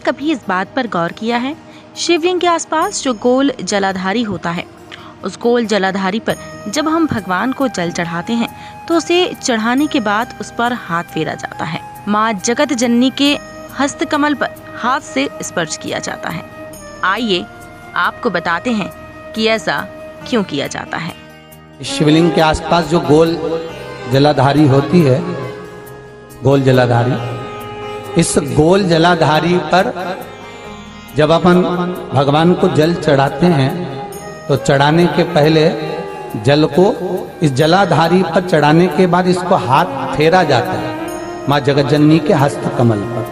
कभी इस बात पर गौर किया है, शिवलिंग के आसपास जो गोल जलाधारी होता है, उस गोल जलाधारी पर जब हम भगवान को जल चढ़ाते हैं तो उसे चढ़ाने के बाद उस पर हाथ फेरा जाता है। माँ जगत जननी के हस्त कमल पर हाथ से स्पर्श किया जाता है। आइए आपको बताते हैं कि ऐसा क्यों किया जाता है। शिवलिंग के आसपास जो गोल जलाधारी होती है, गोल जलाधारी, इस गोल जलाधारी पर जब अपन भगवान को जल चढ़ाते हैं तो चढ़ाने के पहले जल को इस जलाधारी पर चढ़ाने के बाद इसको हाथ फेरा जाता है माँ जगतजननी के हस्त कमल पर।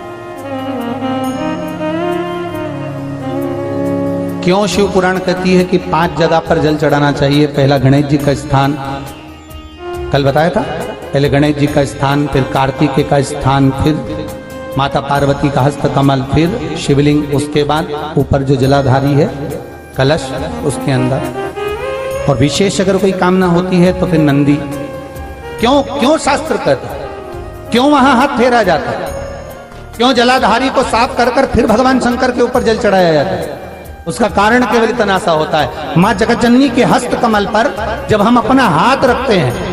क्यों शिव पुराण कहती है कि 5 जगह पर जल चढ़ाना चाहिए। पहला गणेश जी का स्थान कल बताया था, पहले गणेश जी का स्थान, फिर कार्तिकेय का स्थान, फिर माता पार्वती का हस्त कमल, फिर शिवलिंग, उसके बाद ऊपर जो जलाधारी है कलश उसके अंदर, और विशेष अगर कोई कामना होती है तो फिर नंदी। क्यों शास्त्र कहता है, क्यों वहां हाथ फेरा जाता है, क्यों जलाधारी को साफ कर फिर भगवान शंकर के ऊपर जल चढ़ाया जाता है? उसका कारण केवल इतना सा होता है, माँ जगतजननी के हस्त कमल पर जब हम अपना हाथ रखते हैं,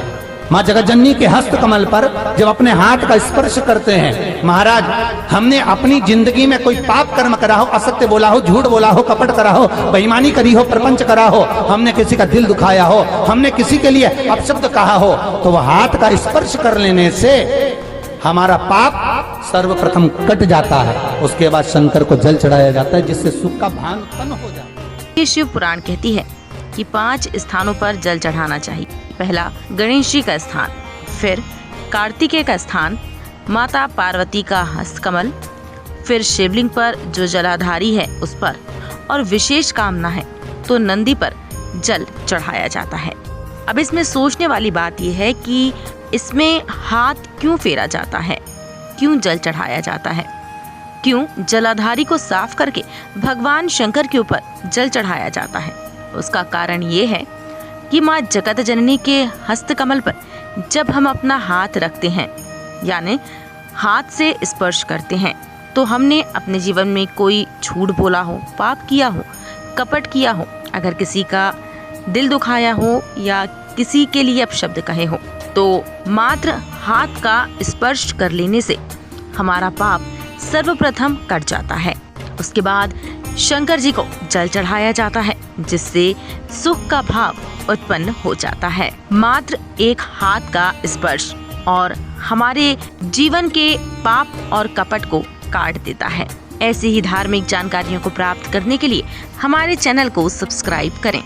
माँ जगतजननी के हस्त कमल पर जब अपने हाथ का स्पर्श करते हैं, महाराज हमने अपनी जिंदगी में कोई पाप कर्म करा हो, असत्य बोला हो, झूठ बोला हो, कपट करा हो, बेईमानी करी हो, प्रपंच करा हो, हमने किसी का दिल दुखाया हो, हमने किसी के लिए अपशब्द कहा हो, तो वह हाथ का स्पर्श कर लेने से हमारा पाप सर्वप्रथम कट जाता है। उसके बाद शंकर को जल चढ़ाया जाता है जिससे सुख का भान उत्पन्न हो जाता है। ये शिव पुराण कहती है कि 5 स्थानों पर जल चढ़ाना चाहिए। पहला गणेश जी का स्थान, फिर कार्तिकेय का स्थान, माता पार्वती का हस्त कमल, फिर शिवलिंग पर जो जलाधारी है उस पर, और विशेष कामना है तो नंदी पर जल चढ़ाया जाता है। अब इसमें सोचने वाली बात यह है कि इसमें हाथ क्यों फेरा जाता है, क्यों जल चढ़ाया जाता है, क्यों जलाधारी को साफ करके भगवान शंकर के ऊपर जल चढ़ाया जाता है। उसका कारण ये है कि माँ जगत जननी के हस्त कमल पर जब हम अपना हाथ रखते हैं, यानी हाथ से स्पर्श करते हैं, तो हमने अपने जीवन में कोई झूठ बोला हो, पाप किया हो, कपट किया हो, अगर किसी का दिल दुखाया हो या किसी के लिए अपशब्द कहे हो, तो मात्र हाथ का स्पर्श कर लेने से हमारा पाप सर्वप्रथम कट जाता है। उसके बाद शंकर जी को जल चढ़ाया जाता है जिससे सुख का भाव उत्पन्न हो जाता है। मात्र एक हाथ का स्पर्श और हमारे जीवन के पाप और कपट को काट देता है। ऐसी ही धार्मिक जानकारियों को प्राप्त करने के लिए हमारे चैनल को सब्सक्राइब करें।